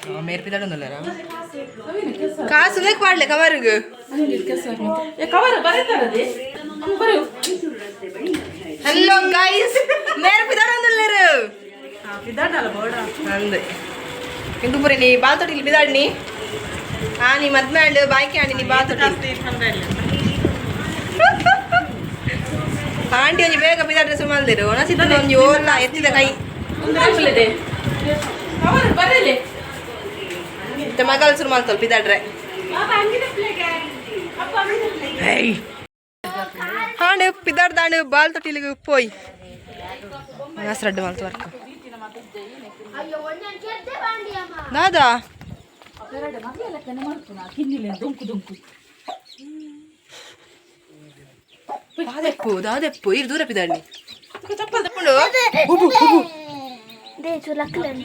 मेरे पिता डंदो लेरा कहाँ सुने क्वाड ले कवर गए ये कवर बरे तरह दे बरे हेलो गाइस मेरे पिता डंदो लेरा पिता डाला बोड़ा अंदर इंदु पुरे नी बात तो टिल पिता नी नी मत में अंडे बाइक के अंडे नी बात तो टिल आंटी अंजी बेग पिता ड्रेस माल दे रहे हो ना सिद्ध तो अंजी और ला इतनी तक आई उन्हें ले दे कवर बरे ले टमाकल सुरमाल तल पिता ड्रे हाँ ने पिता दाने बाल तो टिल गए पोई ना सर डमाल तो वर्क दादा दादेप्पु इर दूर पिता नी चप्पल तप्पंडु बुबु बुबु दे चुलक्कलन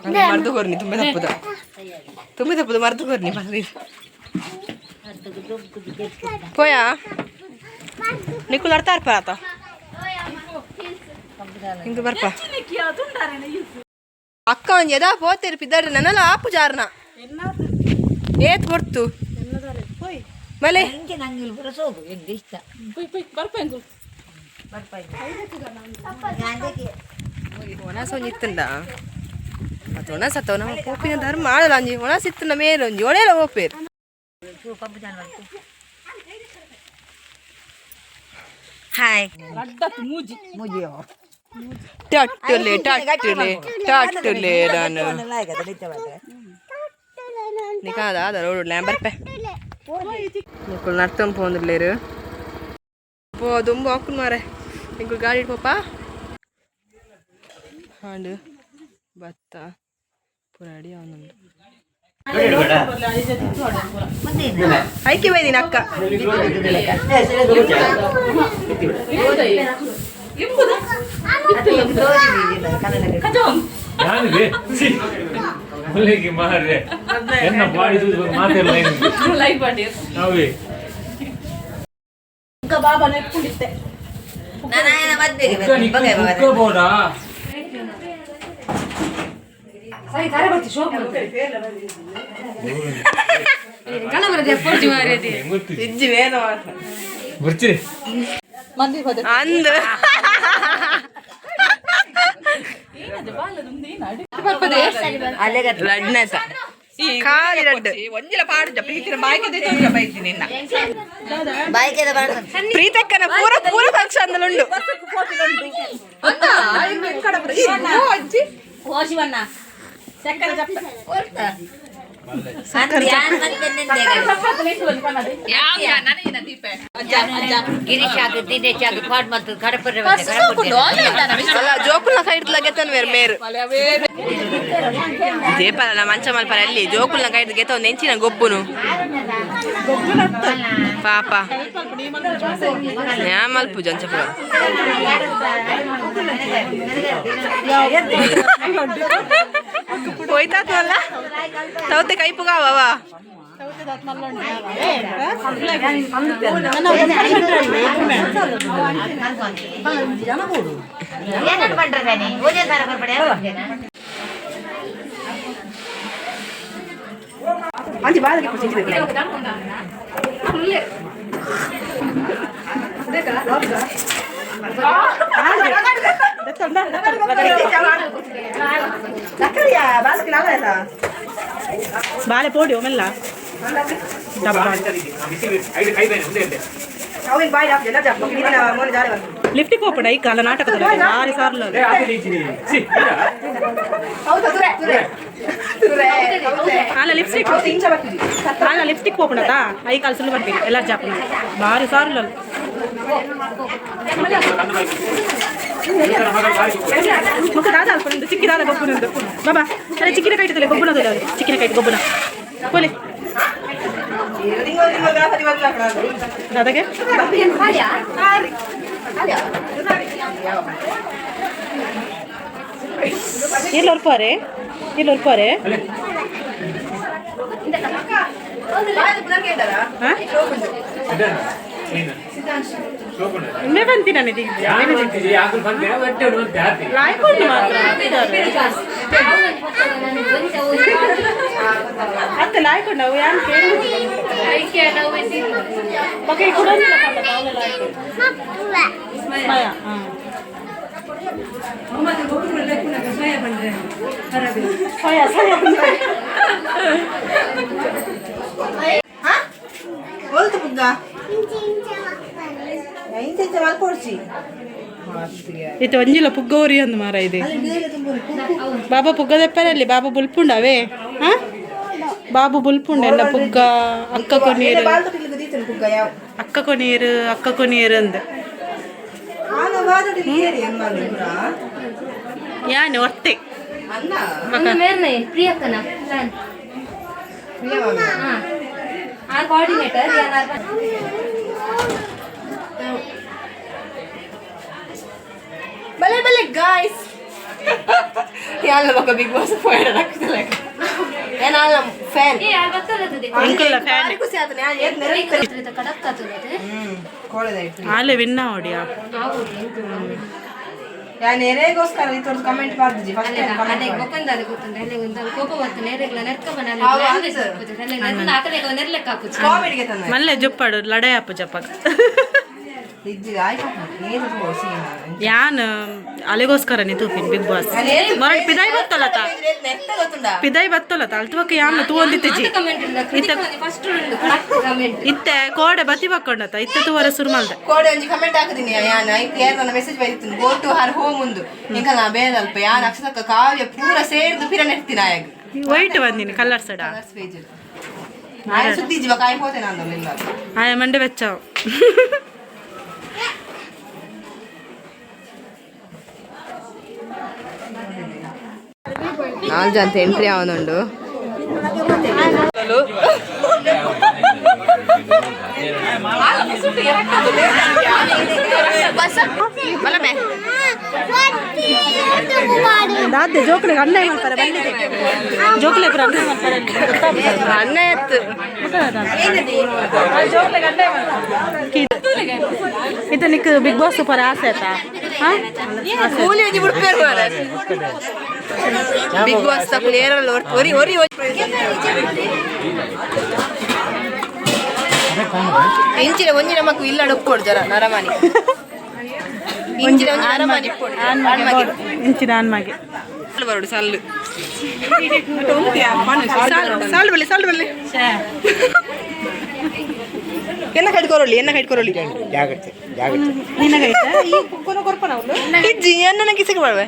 मर्द कोरनी तुम्हें तप्पदा मर्द कोरनी पास पोया निकुल अर्थार पर आता इंग बर्पा अक्क ಒಂಜಿ ಎದಾ ಪೋತೆರ್ ಪಿದರ್ ನನಲ ಆಪು ಜಾರ್ನ ಏತ್ ಕೊಡ್ತು ಮಲೆ ಇಂಗೆ ನಂಗೆ ಪುರ ಸೋಗು ಎಂಗೆ ಇಷ್ಟ ಪೈ ಪೈ ಬರ್ಪೆಂಗು ಬರ್ಪೈ ಗಾಂದಕ್ಕೆ ಒಣ ಸೋನಿತ್ತಂಡ ಅತೊಣ ಸತೊನ ಕೋಪಿನ ಧರ್ಮ ಮಾಡಲ ಅಂಜಿ ಒಣ ಸಿತ್ತನ ಮೇಲ ಒಂಜಿ ಒಳೆಲ ಓಪೇರ್ ಕಬ್ಬು ಜಾನ್ ಬರ್ತು ಹಾಯ್ ರಡ್ಡತ್ ಮೂಜಿ ಮೂಜಿಯೋ टट्टुले ನಾನು ನಿಕಾದ ಅದರ ಲ್ಯಾಂಬರ್ ಪೆ ನಿಕುಲ್ ನರ್ತಂ ಪೋಂದುಲ್ಲೇರು ಪೋ ದುಂಬು ಹಾಕು ಮಾರೆ ನಿಕುಲ್ ಗಾಡಿ ಪೋಪ ಹಾಂಡು ಭತ್ತ ಪುರಾಡಿ ಅವನೊಂದು ಐಕೆ ಬೈದಿನ ಅಕ್ಕ ಅಂದ ಖಾಲಿ ರಡ್ಡು ಒಂಜಿಲ ಪಾಡು ಪ್ರೀತಿನ ಬಾಯ್ಕೆ ಬೈತೀನಿ ಪ್ರೀತಕ್ಕನ ಪೂರ ಪೂರ ಫಂಕ್ಷನ್ ಉಂಡು జోకుల సైడ్ గెతాను వేరు మేరు దీపాల మంచ మల్పర వెళ్ళి జోకుల కైట్ గెత నెంచిన గొబ్బును పాప మల్పు జంచపురం పోయితా వల్ల తవ్వుతే కైపుగా బావా అంచి బాగా ಬಾಳೆ ಪೋಡಿ ಒಮ್ಮೆಲ್ಲ ಲಿಫ್ಟಿಗೆ ಹೋಗ್ಬೇಡ ಈ ಕಾಲ ನಾಟಕದಲ್ಲಿ ಭಾರಿ ಸಾರ್ಲು ಅಲ್ಲ ಲಿಪ್ಸ್ಟಿಕ್ ಹೋಗ್ಬಿಡತ್ತಾ ಐ ಕಾಲು ಸುಳ್ಳು ಬರ್ತೀವಿ ಎಲ್ಲ ಜಾಪನ ಭಾರಿ ಸಾರ್ಲು ಮುಖ ದಾದ ಅಲ್ಕೊಂಡು ಚಿಕ್ಕಿದಾದ ಗೊಬ್ಬನಂದು ಬಾಬಾ ಅಲ್ಲ ಚಿಕ್ಕಿನ ಕೈಟದಲ್ಲಿ ಗೊಬ್ಬನದ ಚಿಕ್ಕಿನ ಕೈಟ್ ಗೊಬ್ಬನ ಬೋಲೆ दादागे ये पारे मैं बनती ना नहीं ಆಯ್ಕೊಂಡವು ಯಾಕೆ ಬಗ್ಗೆ ಕೂಡ ಇದು ಒಂಜಿಲ ಪುಗ್ಗೋರಿ ಅಂದು ಮಾರ ಇದೆ ಬಾಬಾ ಪುಗ್ಗ ತೆಪ್ಪರಲ್ಲಿ ಬಾಬಾ ಬುಲ್ಪುಂಡವೇ ಹಾ ಬಾಬು ಬುಲ್ಪುಂಡ ಎಲ್ಲ ಪುಗ್ಗ ಅಕ್ಕ ಕೊನೀರು ಅಂದ ಯಾನೆ ಹೊರ್ತೆ Bale bale guys. Yan lang ako Big Boss point na talaga. Yan alam fan. Eh avatala tade. Uncle fan. Ko siya to yan yet nere kadakka tade. ಕೋಳದಾಯ್ತು ಆಲೆ ವಿನ್ನ ಹೊಡಿಯ ಯಾ ನೆರೆಗೋಸ್ಕರ ಇತ್ತು ಕಮೆಂಟ್ ಮಾಡ್ದಿಜಿ ಫಸ್ಟ್ ಟೈಮ್ ಅದೇ ಗೊತ್ತಂದಾರೆ ಗೊತ್ತಂದ ಎಲ್ಲ ಒಂದು ಕೋಪ ಬರ್ತನೆ ನೆರೆಗ್ಲ ನೆರ್ಕ ಬನಲ್ಲ ಎಲ್ಲ ನಾಕಲೆ ನೆರ್ಲೆಕ್ಕ ಹಾಕುಚಿ ಕಾಮಿಡಿಗೆ ತಂದ ಮಲ್ಲೆ ಜೊಪ್ಪಾಡು ಲಡೆ ಅಪ್ಪ ಜಪ್ಪಕ ಇಜ್ಜಿ ಆಯ್ತು ಏನು ಬೋಸಿ ಯಾನ್ ಅಲೆಗೋಸ್ಕರ ನೀ ತೂಪಿನ್ ಬಿಗ್ ಬಾಸ್ ಮರಡ್ ಪಿದೈ ಬತ್ತಲತ ಪಿದೈ ಬತ್ತಲತ ಅಲ್ತವಕ್ಕೆ ಯಾನ್ ತೂ ಒಂದಿತ್ತಿಜಿ ಇತ್ತೆ ಕೋಡೆ ಬತ್ತಿ ಬಕ್ಕೊಂಡತ ಇತ್ತೆ ತೂವರ ಸುರ್ಮಲ್ದ ಕೋಡೆ ಒಂಜಿ ಕಮೆಂಟ್ ಹಾಕದಿನಿ ಯಾನ್ ಐತೆ ನನ್ನ ಮೆಸೇಜ್ ಬೈದಿತ್ತು ಗೋ ಟು ಹರ್ ಹೋಮ್ ಮುಂದು ಇಂಕ ನಾ ಬೇದಲ್ಪ ಯಾನ್ ಅಕ್ಷರಕ್ಕ ಕಾವ್ಯ ಪೂರ ಸೇರ್ದು ಪಿರ ನೆಟ್ತಿನ ಆಯಗ್ ವೈಟ್ ಬಂದಿನಿ ಕಲರ್ ಸಡ ಪೇಜ್ ಆಯ ಸುದ್ದಿ ಜೀವ ಕಾಯಿ ಹೋತೆ ನಾನು ಇಲ್ಲ ಆಯ ಮಂಡೆ ಬೆಚ್ಚವು ನಾಲ್ಕು ಜನ ಎಂಟ್ರಿ ಅವನುಂಡು ದಾದೆ ಜೋಕ್ಲಿಗೆ ಅನ್ನ ಮಾಡ್ತಾರೆ ಬಂದಿದೆ ಜೋಕ್ಲೆ ಪುರ ಅನ್ನ ಮಾಡ್ತಾರೆ ಅನ್ನ ಎತ್ತು ಇದು ನಿಕ್ ಬಿಗ್ ಬಾಸ್ ಸೂಪರ್ ಆಸೆ ಆಯ್ತಾ ಕೂಲಿ ಒಂಜಿ ಬಿಡ್ಪೇರು ಬಿಗ್ ಬಾಸ್ ತಪ್ಪು ಏರಲ್ಲ ಒರಿ ಒರಿ ಇಂಚಿನ ಒಂಜಿನ ಮಕ್ಕು ಇಲ್ಲ ಒಪ್ಕೊಡು ಜರ ನರಮಾನಿ ಇಂಚಿನ ಒಂಜಿ ನರಮಾನಿ ಇಂಚಿನ ಆನ್ಮಾಗೆ ಬರೋಡು ಸಲ್ಲು ಸಾಲು ಬಲ್ಲಿ ಎನ್ನ ಕಟ್ಕೊರೊಳ್ಳಿ ಇಜ್ಜಿ ಎನ್ನ ಕಿಸಿಗೆ ಬರುವೆ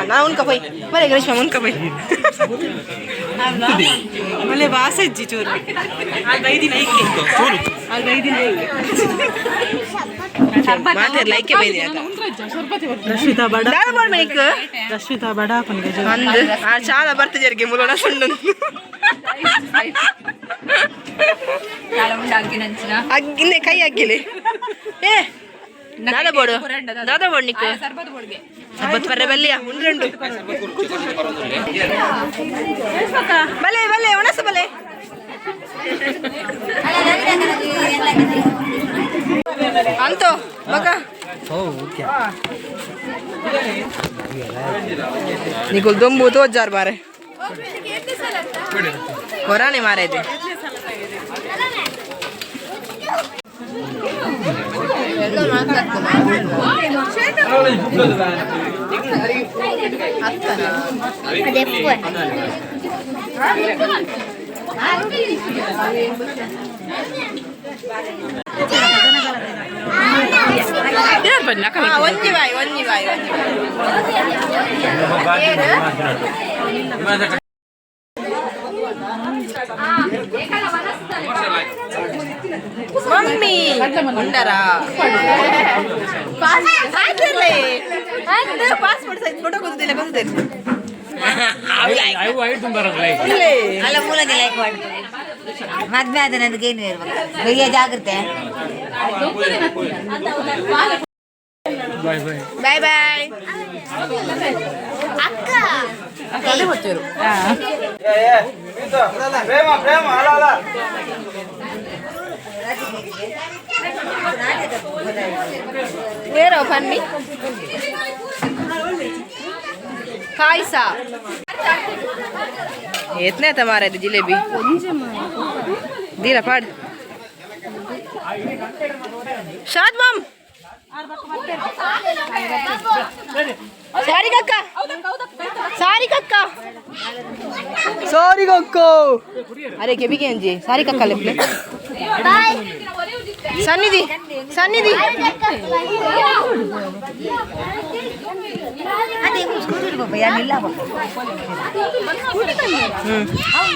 ನಾ ಉನ್ಕ ಪೈ ಬರೇ ಗ್ರೀಷ್ಮ ಉನ್ಕ ಪೈ ಒಳ್ಳೆ ವಾಸ ಇಜ್ಜಿ ಚೂರು ಐದಿನ ಲೈಕೆ ಬೈದಿ ರಶ್ಮಿತಾ ಬಡ ಮೈಕ್ ರಶ್ಮಿತಾ ಬಡ ಹಾಕೊಂಡಿಗೆ ಅಂದು ಆ ಚಾಲ ಬರ್ತಿಜರ್ಗೆ ಮುಲೋಣ ಸುಂಡು ಅಗ್ಗಿನೆ ಕೈ ಅಗ್ಗಿಲಿ ಏ ದಾದಾ ಬೋಡು ನಿಕ್ಕು ಸರ್ಬತ್ ಬರ್ರೆ ಬಲ್ಲಿಯ ಉಂಡ್ರೆಂಡು ಬಲೆ ಒಣಸ ಬಲೆ ಅಂತೋ ಮಗ ನಿಕುಲ್ ದೊಂಬು ತೋಜಾರ್ ಮಾರೆ ಹೊರಾನೆ ಮಾರೆ ಇದೆ ಒಂಜಿ ಬಾಯಿ ಮಮ್ಮಿ ಉಂಡರಾ ಪಾಸ್ಪೋರ್ಟ್ ಸೈಜ್ ಫೋಟೋ ಗೊತ್ತಿಲ್ಲ ಅಲ್ಲ ಮೂಲಗೆ ಲೈಕ್ ಮಾಡ್ತಾರೆ ಮದ್ವೆ ಆದ ನನಗೇನು ಇರ್ಬೇಕು ಬೆಯ್ಯ ಜಾಗ್ರತೆ ಬಾಯ್ ಬಾಯ್ ಅಕ್ಕ ಅದೇ ಗೊತ್ತಿರು వేరే పన్ని ಕಾಯ್ಸ ಎತ್ನೇ ಮಾರ ಇದು ಜಿಲೇಬಿ ದೀಲ ಪಾಡ್ ಶಾದ್ ಮಾಮ್ ಸಾರಿ ಕಕ್ಕ ಸಾರಿ ಕಕ್ಕ ಸಾರಿ ಕಕ್ಕ ಅರೆ ಕೆಬಿಗೆ ಅಂಜಿ ಸಾರಿ ಕಕ್ಕ ಲೆಪ್ಲೆ ಸನ್ನಿಧಿ ಸನ್ನಿಧಿ ಅದೇ ಸ್ಕೂಟರ್ ಬಾಬಾ ಯಾನಿಲ್ಲ ಬಾಬಾ